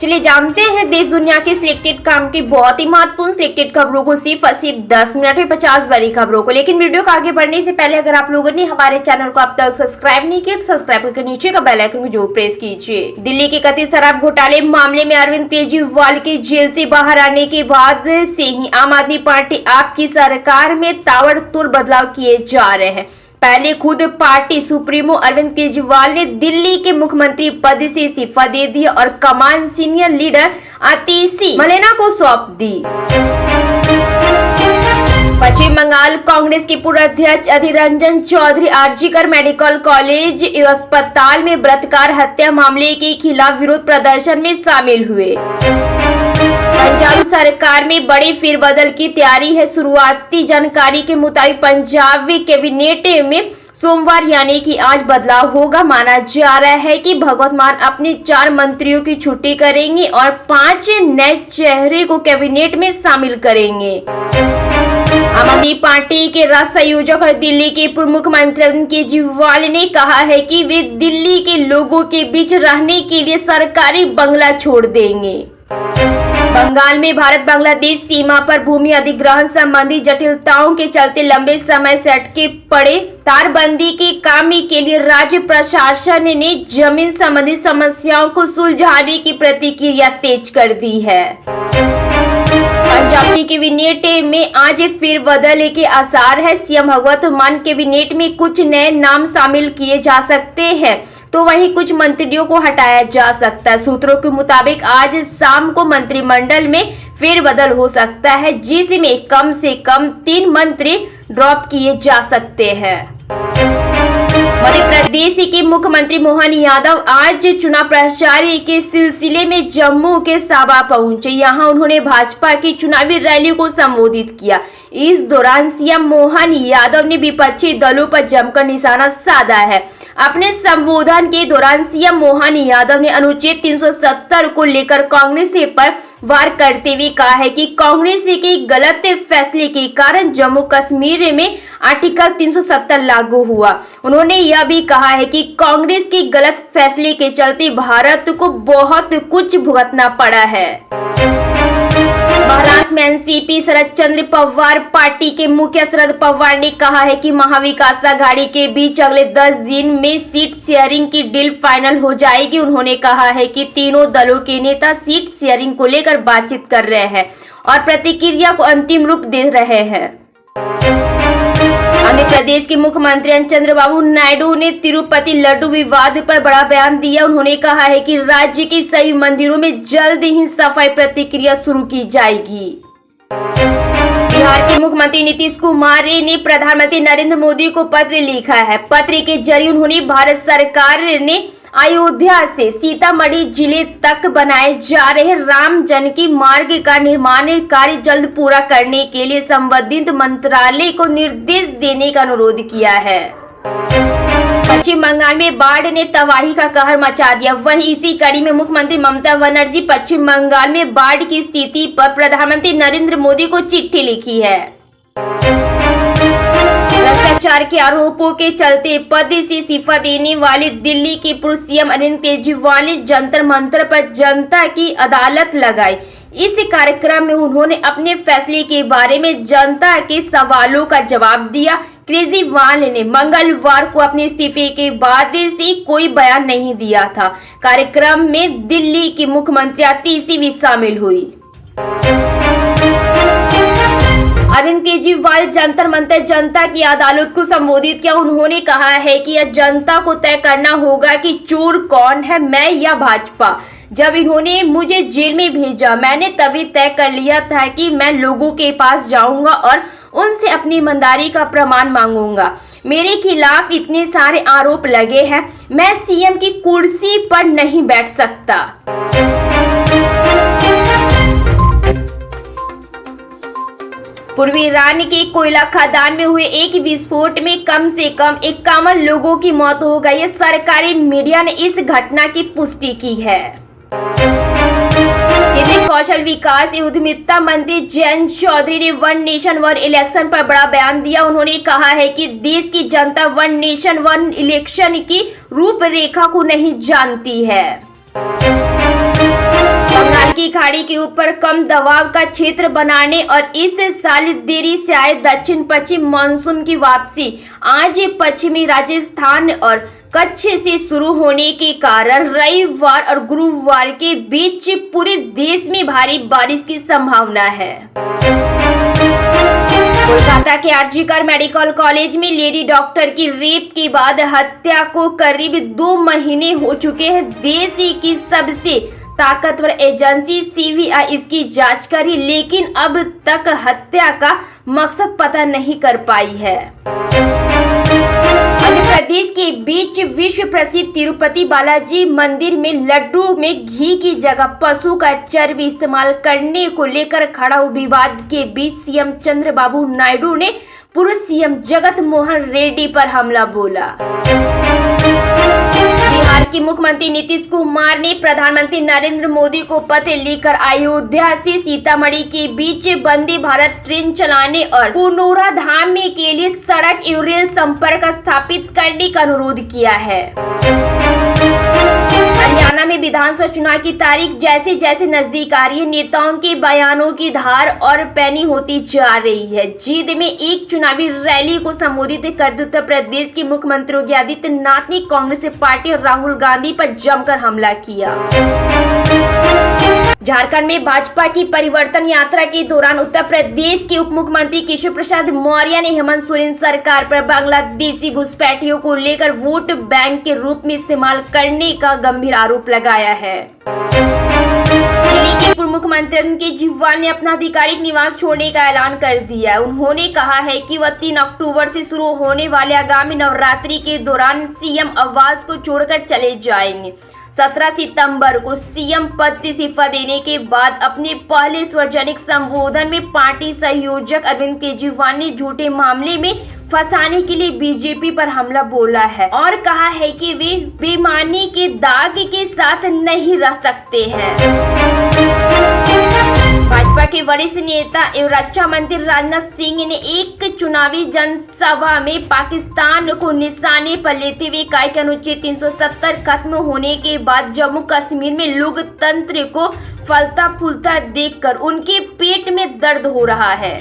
चलिए जानते हैं देश दुनिया के सिलेक्टेड काम की बहुत ही महत्वपूर्ण सिलेक्टेड खबरों को सिर्फ 10 मिनट में 50 बड़ी खबरों को। लेकिन वीडियो को आगे बढ़ने से पहले अगर आप लोगों ने हमारे चैनल को अब तक सब्सक्राइब नहीं किया तो सब्सक्राइब करके नीचे का बेल आइकन को जरूर प्रेस कीजिए। दिल्ली के कथित शराब घोटाले मामले में अरविंद केजरीवाल के जेल से बाहर आने के बाद से ही आम आदमी पार्टी आपकी सरकार में ताबड़तोड़ बदलाव किए जा रहे हैं। पहले खुद पार्टी सुप्रीमो अरविंद केजरीवाल ने दिल्ली के मुख्यमंत्री पद से इस्तीफा दे दिया और कमान सीनियर लीडर आतिशी मलेना को सौंप दी। पश्चिम बंगाल कांग्रेस के पूर्व अध्यक्ष अधीर रंजन चौधरी आरजीकर मेडिकल कॉलेज अस्पताल में बलात्कार हत्या मामले के खिलाफ विरोध प्रदर्शन में शामिल हुए। पंजाब सरकार में बड़ी फेरबदल की तैयारी है। शुरुआती जानकारी के मुताबिक पंजाब कैबिनेट में सोमवार यानी कि आज बदलाव होगा। माना जा रहा है कि भगवंत मान अपने 4 मंत्रियों की छुट्टी करेंगे और 5 नए चेहरे को कैबिनेट में शामिल करेंगे। आम आदमी पार्टी के राष्ट्रीय संयोजक और दिल्ली के पूर्व मुख्यमंत्री अरविंद केजरीवाल ने कहा है कि वे दिल्ली के लोगों के बीच रहने के लिए सरकारी बंगला छोड़ देंगे। बंगाल में भारत बांग्लादेश सीमा पर भूमि अधिग्रहण संबंधी जटिलताओं के चलते लंबे समय से अटके पड़े तारबंदी के काम के लिए राज्य प्रशासन ने जमीन संबंधी समस्याओं को सुलझाने की प्रतिक्रिया तेज कर दी है। पंजाब कैबिनेट में आज फिर बदल के आसार है। सीएम भगवंत मान कैबिनेट में कुछ नए नाम शामिल किए जा सकते हैं तो वहीं कुछ मंत्रियों को हटाया जा सकता है। सूत्रों के मुताबिक आज शाम को मंत्रिमंडल में फेरबदल हो सकता है जिसमें कम से कम 3 मंत्री ड्रॉप किए जा सकते हैं। मध्य प्रदेश के मुख्यमंत्री मोहन यादव आज चुनाव प्रचार के सिलसिले में जम्मू के साबा पहुंचे। यहां उन्होंने भाजपा की चुनावी रैली को संबोधित किया। इस दौरान सीएम मोहन यादव ने विपक्षी दलों पर जमकर निशाना साधा है। अपने संबोधन के दौरान सीएम मोहन यादव ने अनुच्छेद 370 को लेकर कांग्रेस पर वार करते हुए कहा है कि कांग्रेस के गलत फैसले के कारण जम्मू कश्मीर में आर्टिकल 370 लागू हुआ। उन्होंने यह भी कहा है कि कांग्रेस के गलत फैसले के चलते भारत को बहुत कुछ भुगतना पड़ा है। महाराष्ट्र में एनसीपी शरद चंद्र पवार पार्टी के मुखिया शरद पवार ने कहा है कि महाविकास आघाड़ी के बीच अगले 10 दिन में सीट शेयरिंग की डील फाइनल हो जाएगी। उन्होंने कहा है कि तीनों दलों के नेता सीट शेयरिंग को लेकर बातचीत कर रहे हैं और प्रतिक्रिया को अंतिम रूप दे रहे हैं। आंध्र प्रदेश के मुख्यमंत्री चंद्रबाबू नायडू ने तिरुपति लड्डू विवाद पर बड़ा बयान दिया। उन्होंने कहा है कि राज्य के सभी मंदिरों में जल्द ही सफाई प्रक्रिया शुरू की जाएगी। बिहार के मुख्यमंत्री नीतीश कुमार ने प्रधानमंत्री नरेंद्र मोदी को पत्र लिखा है। पत्र के जरिए उन्होंने भारत सरकार ने अयोध्या से सीतामढ़ी जिले तक बनाए जा रहे राम जानकी मार्ग का निर्माण कार्य जल्द पूरा करने के लिए संबंधित मंत्रालय को निर्देश देने का अनुरोध किया है। पश्चिम बंगाल में बाढ़ ने तबाही का कहर मचा दिया। वहीं इसी कड़ी में मुख्यमंत्री ममता बनर्जी पश्चिम बंगाल में बाढ़ की स्थिति पर प्रधानमंत्री नरेंद्र मोदी को चिट्ठी लिखी है। भ्रष्टाचार के आरोपों के चलते पद से इस्तीफा देने वाले दिल्ली के पूर्व सीएम अरविंद केजरीवाल ने जंतर मंतर पर जनता की अदालत लगाई। इस कार्यक्रम में उन्होंने अपने फैसले के बारे में जनता के सवालों का जवाब दिया। केजरीवाल ने मंगलवार को अपने इस्तीफे के बाद से कोई बयान नहीं दिया था। कार्यक्रम में दिल्ली की मुख्यमंत्री आतिशी भी शामिल हुई। अरविंद केजरीवाल जंतर मंतर जनता की अदालत को संबोधित किया। उन्होंने कहा है कि यह जनता को तय करना होगा कि चोर कौन है, मैं या भाजपा। जब इन्होंने मुझे जेल में भेजा मैंने तभी तय कर लिया था कि मैं लोगों के पास जाऊंगा और उनसे अपनी ईमानदारी का प्रमाण मांगूंगा। मेरे खिलाफ इतने सारे आरोप लगे हैं, मैं सीएम की कुर्सी पर नहीं बैठ सकता। पूर्वी ईरान के कोयला खदान में हुए एक विस्फोट में कम से कम 51 लोगों की मौत हो गई है। सरकारी मीडिया ने इस घटना की पुष्टि की है। केंद्रीय कौशल विकास एवं उद्यमिता मंत्री जयंत चौधरी ने वन नेशन वन इलेक्शन पर बड़ा बयान दिया। उन्होंने कहा है कि देश की जनता वन नेशन वन इलेक्शन की रूपरेखा को नहीं जानती है। की खाड़ी के ऊपर कम दबाव का क्षेत्र बनाने और इस साल देरी से आए दक्षिण पश्चिम मानसून की वापसी आज पश्चिमी राजस्थान और कच्छ से शुरू होने के कारण रविवार और गुरुवार के बीच पूरे देश में भारी बारिश की संभावना है। कोलकाता के आरजीकर मेडिकल कॉलेज में लेडी डॉक्टर की रेप के बाद हत्या को करीब 2 महीने हो चुके हैं। देश की सबसे ताकतवर एजेंसी सीबीआई इसकी जांच करी, लेकिन अब तक हत्या का मकसद पता नहीं कर पाई है। मध्य प्रदेश के बीच विश्व प्रसिद्ध तिरुपति बालाजी मंदिर में लड्डू में घी की जगह पशु का चर्बी इस्तेमाल करने को लेकर खड़ा विवाद के बीच सीएम चंद्रबाबू नायडू ने पूर्व सीएम जगत मोहन रेड्डी पर हमला बोला। बिहार के मुख्यमंत्री नीतीश कुमार ने प्रधानमंत्री नरेंद्र मोदी को पत्र लिखकर अयोध्या से सीतामढ़ी के बीच वंदे भारत ट्रेन चलाने और पुनौरा धाम के लिए सड़क एवं रेल संपर्क स्थापित करने का अनुरोध किया है। हरियाणा में विधानसभा चुनाव की तारीख जैसे जैसे नजदीक आ रही है, नेताओं के बयानों की धार और पैनी होती जा रही है। जींद में एक चुनावी रैली को संबोधित करते उत्तर प्रदेश के मुख्यमंत्री योगी आदित्यनाथ ने कांग्रेस पार्टी और राहुल गांधी पर जमकर हमला किया। झारखंड में भाजपा की परिवर्तन यात्रा के दौरान उत्तर प्रदेश के उप मुख्यमंत्री केशव प्रसाद मौर्य ने हेमंत सोरेन सरकार पर बांग्लादेशी घुसपैठियों को लेकर वोट बैंक के रूप में इस्तेमाल करने का गंभीर आरोप लगाया है। दिल्ली के पूर्व मुख्यमंत्री अरविंद केजरीवाल ने अपना आधिकारिक निवास छोड़ने का ऐलान कर दिया है। उन्होंने कहा है कि वह 3 अक्टूबर से शुरू होने वाले आगामी नवरात्रि के दौरान सीएम आवास को छोड़कर चले जाएंगे। 17 सितंबर को सीएम पद से इस्तीफा देने के बाद अपने पहले सार्वजनिक संबोधन में पार्टी संयोजक अरविंद केजरीवाल ने झूठे मामले में फंसाने के लिए बीजेपी पर हमला बोला है और कहा है कि वे बेईमानी के दाग के साथ नहीं रह सकते हैं। भाजपा के वरिष्ठ नेता एवं रक्षा मंत्री राजनाथ सिंह ने एक चुनावी जनसभा में पाकिस्तान को निशाने पर लेते हुए कहा कि अनुच्छेद 370 खत्म होने के बाद जम्मू कश्मीर में लोकतंत्र को फलता फूलता देखकर उनके पेट में दर्द हो रहा है।